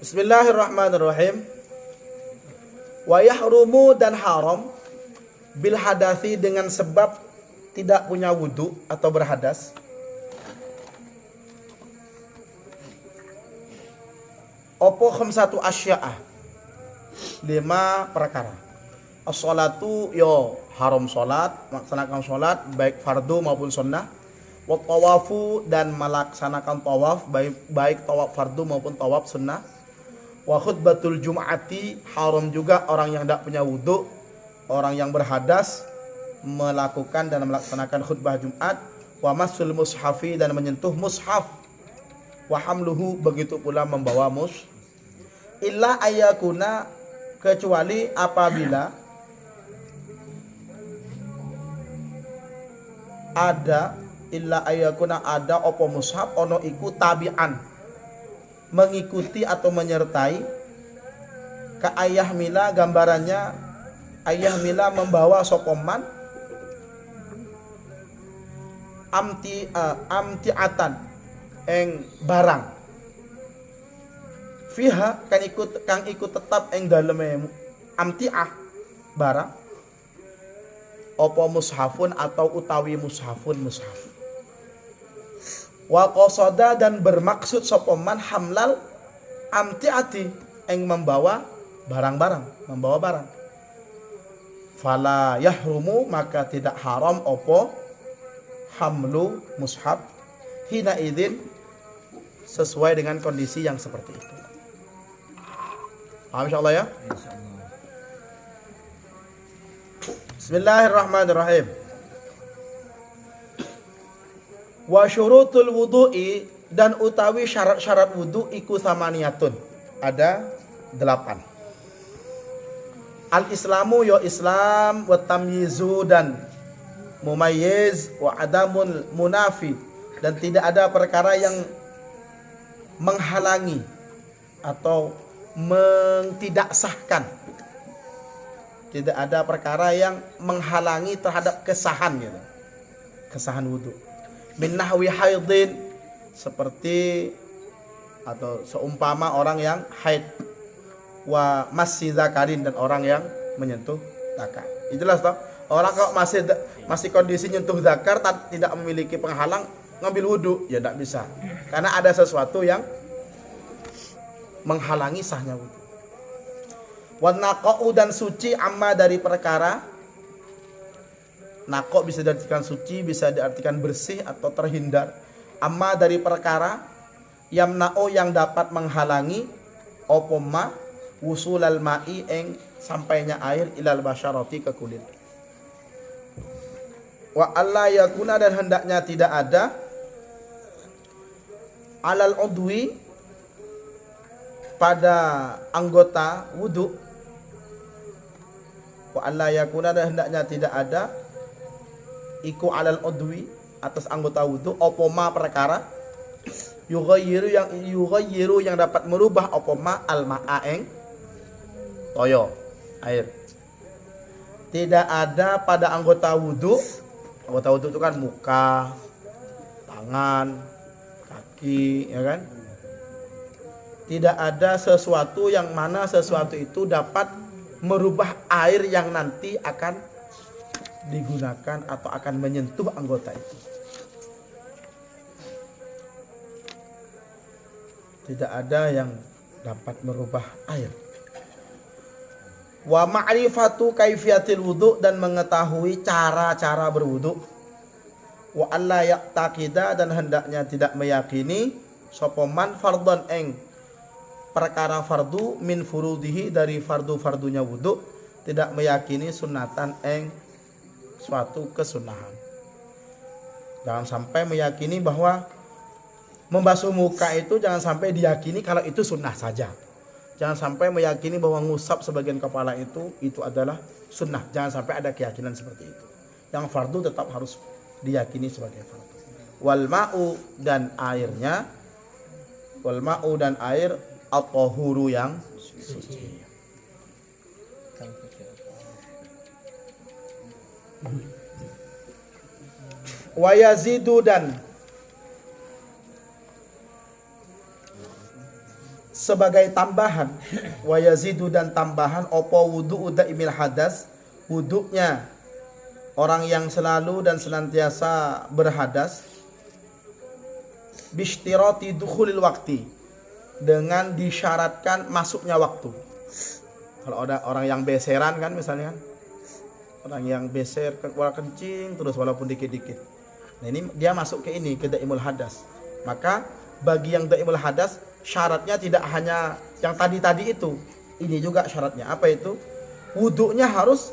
Bismillahirrahmanirrahim. Wa yahrumu dan haram bil hadathi dengan sebab tidak punya wudu atau berhadas. Opo khamsatu asya'ah 5 perkara. As-salatu yo haram salat, melaksanakan salat baik fardu maupun sunnah. Wa tawafu dan melaksanakan tawaf baik tawaf fardu maupun tawaf sunnah. Wa khutbatul jum'ati haram juga orang yang tidak punya wudu, orang yang berhadas melakukan dan melaksanakan khutbah Jumat. Wa masul mushafi dan menyentuh mushaf. Wa hamluhu begitu pula membawa illa ayakuna kecuali apabila ada opo mushaf ono iku tabi'an mengikuti atau menyertai ka ayah mila gambarannya ayah mila membawa sokoman amtiatan eng barang fiha kang ikut tetap eng daleme amtiah barang opo mushafun atau utawi mushaf wa qasada dan bermaksud sopoman hamlal amtiati eng membawa barang fala yahrumu maka tidak haram opo hamlu mushaf hina idzin sesuai dengan kondisi yang seperti itu. Paham insyaallah ya? Insyaallah. Bismillahirrahmanirrahim. Wa syurutul wudu'i dan utawi syarat-syarat wudu iku samaniyatun. Ada 8. Al-islamu ya Islam, wa tamyizu dan mumayyiz, wa adamul munafi dan tidak ada perkara yang menghalangi atau tidak sahkan. Tidak ada perkara yang menghalangi terhadap kesahan gitu. Kesahan wudu. Min nahwi haidin seperti atau seumpama orang yang haid wa masih zakarin dan orang yang menyentuh zakar. Jelas toh? Orang kalau masih kondisi nyentuh zakar tidak memiliki penghalang ngambil wudu ya tidak bisa. Karena ada sesuatu yang menghalangi sahnya wudu. Wan naqa'u dan suci amma dari perkara. Naqo bisa diartikan suci, bisa diartikan bersih atau terhindar. Amma dari perkara yamna'u yang dapat menghalangi opo ma wusulal ma'i eng sampainya air ilal basyarati ke kulit. Wa alla yakuna dan hendaknya tidak ada alal udwi pada anggota wudu. Wa alla yakuna dan hendaknya tidak ada iku alal udwi atas anggota wudu opo ma perkara yughayyiru yang dapat merubah opo ma al ma'aeng toyo air. Tidak ada pada anggota wudu itu kan muka, tangan, kaki, ya kan? Tidak ada sesuatu yang mana sesuatu itu dapat merubah air yang nanti akan digunakan atau akan menyentuh anggota itu. Tidak ada yang dapat merubah air. Wa ma'rifatu kaifiyatil wudu dan mengetahui cara-cara berwudu. Wa alla yaqtaqida dan hendaknya tidak meyakini sopoman fardhon eng perkara fardu min furudihi dari fardu-fardunya wudu, tidak meyakini sunatan eng suatu kesunahan. Jangan sampai meyakini bahwa membasuh muka itu jangan sampai diyakini kalau itu sunnah saja. Jangan sampai meyakini bahwa ngusap sebagian kepala itu adalah sunnah. Jangan sampai ada keyakinan seperti itu. Yang fardu tetap harus diyakini sebagai fardu. Wal ma'u dan airnya, wal ma'u dan air at-tahuru yang suci. Wa yazidu dan sebagai tambahan wa yazidu dan tambahan apa wudu daimil hadas, wuduknya orang yang selalu dan senantiasa berhadas, bishtirati dukhulil waktu, dengan disyaratkan masuknya waktu. Kalau ada orang yang beseran kan misalnya kan, orang yang beser kencing terus walaupun dikit-dikit. Nah ini dia masuk ke ini, ke daimul hadas. Maka bagi yang daimul hadas syaratnya tidak hanya yang tadi-tadi itu. Ini juga syaratnya. Apa itu? Wuduknya harus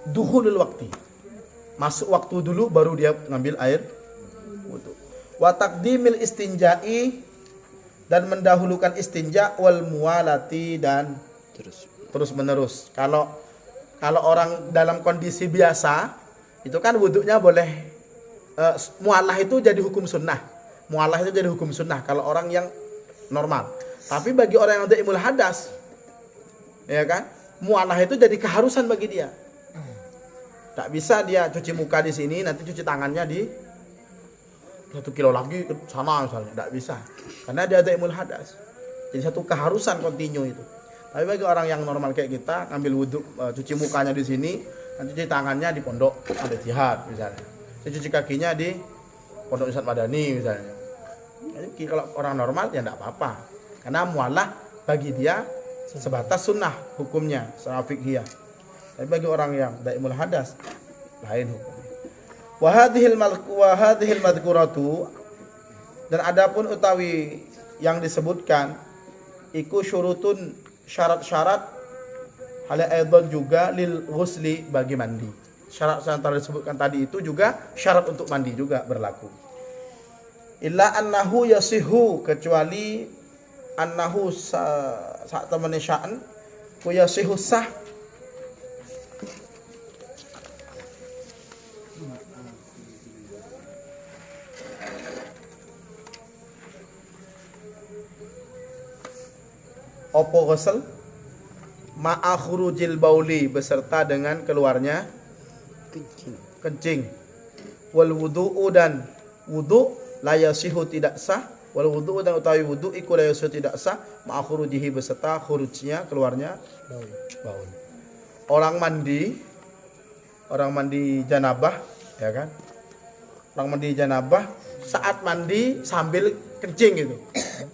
dukhulul waktu. Masuk waktu dulu baru dia ngambil air wudu. Wa taqdimil istinja'i, dan mendahulukan istinja, wal muwalati, dan terus menerus. Kalau orang dalam kondisi biasa itu kan wuduknya boleh mualah itu jadi hukum sunnah. Mualah itu jadi hukum sunnah kalau orang yang normal. Tapi bagi orang yang ada daimul hadas, ya kan, mualah itu jadi keharusan bagi dia. Tak bisa dia cuci muka di sini, nanti cuci tangannya di 1 kilo lagi ke sana misalnya. Tak bisa, karena dia ada daimul hadas. Jadi satu keharusan kontinu itu. Tapi bagi orang yang normal kayak kita, ngambil wudhu, cuci mukanya di sini, nanti cuci tangannya di pondok Al-Ittihad misalnya. Cuci kakinya di pondok Ustadz Madani misalnya. Jadi kalau orang normal ya tidak apa-apa, karena mualah bagi dia sebatas sunnah hukumnya secara fiqhiyah. Tapi bagi orang yang daimul hadas lain hukumnya. Wa hadhil madhkuratu, dan adapun utawi yang disebutkan iku syurutun, syarat-syarat, hal aidan juga lil ghusli, bagi mandi. Syarat-syarat yang disebutkan tadi itu juga syarat untuk mandi juga berlaku. Illa annahu yasihu, kecuali annahu saat temani sya'an ku yasihu sah, opo ghusl ma'a khurujil bauli, beserta dengan keluarnya kencing, wal wudu'u, dan wudu, la yasihu, tidak sah, wal wudu'u, dan utawi wudu iku la yasihu, tidak sah, ma'a khurujihi, beserta khurujnya, keluarnya baul. Orang mandi janabah, ya kan, orang mandi janabah saat mandi sambil kencing gitu,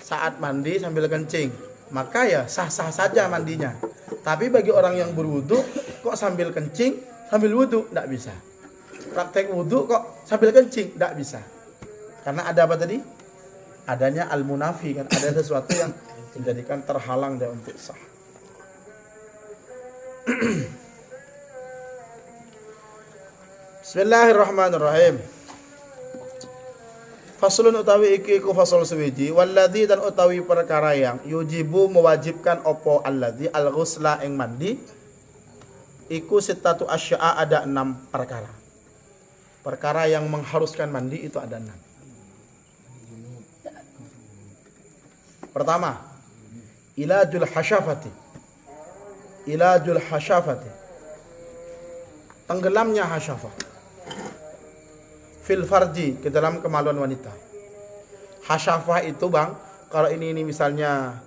saat mandi sambil kencing, maka ya sah-sah saja mandinya. Tapi bagi orang yang berwudu kok sambil kencing sambil wudu, tidak bisa. Praktek wudu kok sambil kencing, tidak bisa. Karena ada apa tadi? Adanya al-munafi, kan, ada sesuatu yang menjadikan terhalang dia untuk sah. Bismillahirrahmanirrahim. Faslun utawi iki ku fasal suwiji, walladzi, dan utawi perkara yang yujibu, mewajibkan opo alladzi al-ghusla, ing mandi, iku sittatu asya'a, ada 6 perkara. Perkara yang mengharuskan mandi itu ada 6. Pertama, ilajul hasyafati. Ilajul hasyafati, tenggelamnya hasyafah. Fil farji, ke dalam kemaluan wanita. Hasyafah itu bang, kalau ini misalnya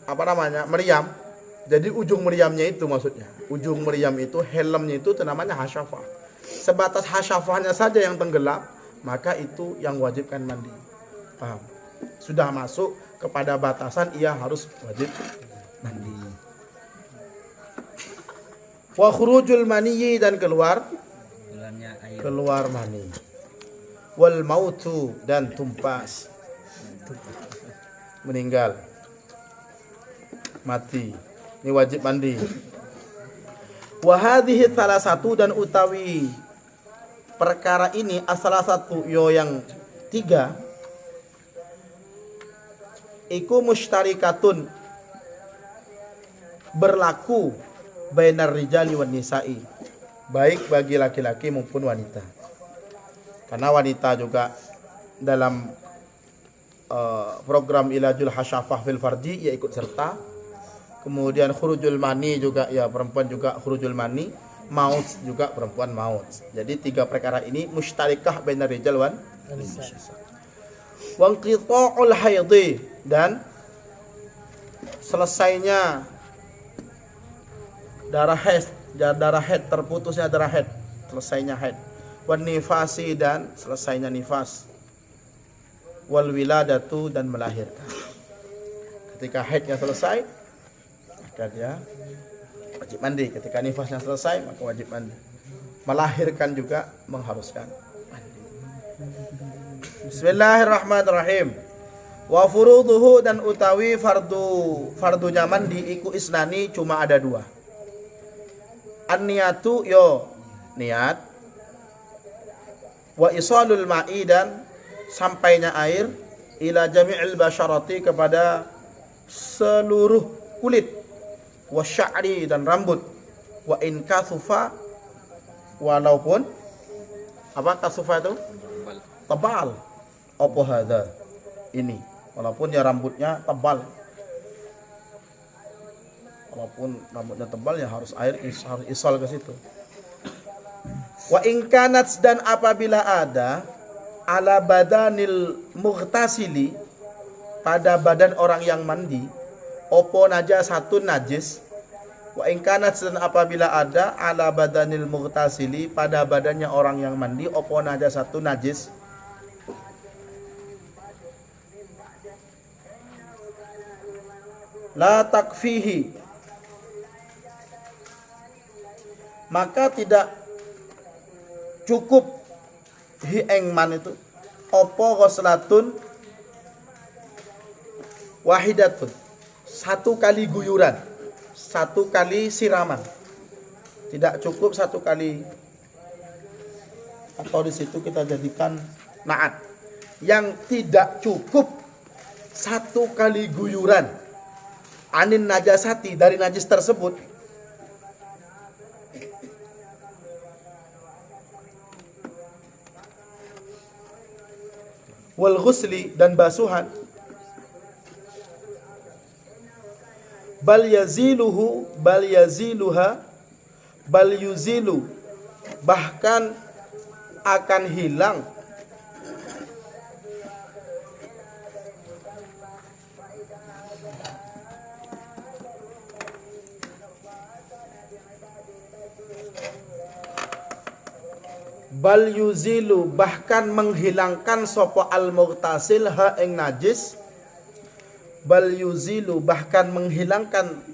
apa namanya, meriam, jadi ujung meriamnya itu maksudnya, ujung meriam itu, helmnya itu namanya hasyafah. Sebatas hasyafahnya saja yang tenggelam, maka itu yang wajibkan mandi. Paham? Sudah masuk kepada batasan ia harus wajib mandi. Wa khurujul maniyyi, dan keluar mani. Wal mautu, dan tumpas, meninggal, mati, ini wajib mandi. Wa hadhihi salah satu, dan utawi perkara ini salah satu yo yang 3 iku mustarikatun, berlaku bainar rijali wan nisa'i, baik bagi laki-laki maupun wanita. Karena wanita juga dalam program ilajul hasyafah fil farji ya ikut serta. Kemudian khurujul mani juga, ya perempuan juga khurujul mani, maut juga perempuan maut. Jadi 3 perkara ini mustarikah bainar rijal wan nisa. Wa inqita'ul haidhi, dan selesainya darah haid, terputusnya darah haid, selesainya haid. Wan nifasi, dan selesainya nifas. Wal wiladatu, dan melahirkan. Ketika haidnya selesai, maka dia wajib mandi. Ketika nifasnya selesai, maka wajib mandi. Melahirkan juga mengharuskan mandi. Bismillahirrahmanirrahim. Wa furuduhu, dan utawi fardunya mandi iku isnani, cuma ada dua. An-niyatu, yo niat. Wa isalul ma'i, dan sampainya air ila jami'il basyarati, kepada seluruh kulit. Wa sya'ri, dan rambut. Wa in kasufa, walaupun apa kasufa itu? Tebal. Apa hadza? Ini, walaupun ya rambutnya tebal. Walaupun rambutnya tebal ya harus air, harus isal ke situ. Wa in kanat, dan apabila ada ala badanil mughtasili, pada badan orang yang mandi, opo najasatun najis. Wa in kanat, dan apabila ada ala badanil mughtasili, pada badannya orang yang mandi, opo najasatun najis. La takfihi, maka tidak cukup hi engman itu opo ghuslatun wahidatun, satu kali guyuran, satu kali siraman. Tidak cukup satu kali, atau di situ kita jadikan naat. Yang tidak cukup satu kali guyuran anin najasati, dari najis tersebut, wal ghusli, dan basuhan, bal yaziluhu, bal yaziluha, bal yuzilu, bahkan akan hilang bal yuzilu, bahkan menghilangkan sopo al-mughtasil ha ing najis. Bal yuzilu, bahkan menghilangkan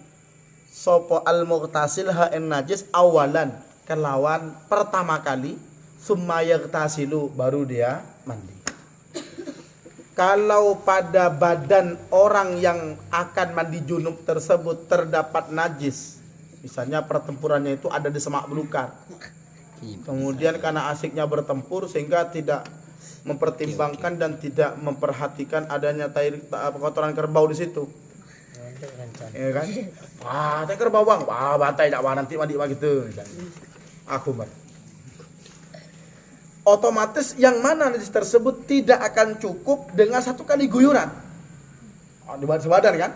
sopo al-mughtasil ha ing najis awalan, kelawan pertama kali, summa yaghtasilu, baru dia mandi. Kalau pada badan orang yang akan mandi junub tersebut terdapat najis, misalnya pertempurannya itu ada di semak belukar, kemudian karena asiknya bertempur sehingga tidak mempertimbangkan dan tidak memperhatikan adanya kotoran kerbau di situ. Ya kan? Wah, teh kerbau bang. Wah, bantai tak wah nanti mandi begitu. Aku ber. Otomatis yang mana najis tersebut tidak akan cukup dengan satu kali guyuran. Oh, di sebadan kan?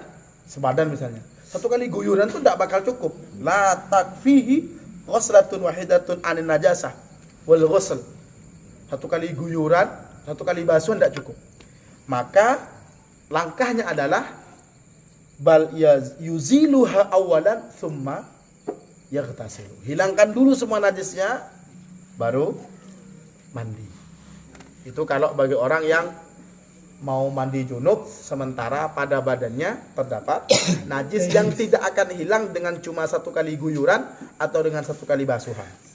Sebadan misalnya. Satu kali guyuran itu tidak bakal cukup. La takfihi ghuslatun wahidatun anin najasah wal ghusl. Satu kali guyuran, satu kali basuhan tidak cukup. Maka langkahnya adalah bal yuziluha awalan thumma yaghtasilu. Hilangkan dulu semua najisnya baru mandi. Itu kalau bagi orang yang mau mandi junub sementara pada badannya terdapat najis yang tidak akan hilang dengan cuma satu kali guyuran atau dengan satu kali basuhan.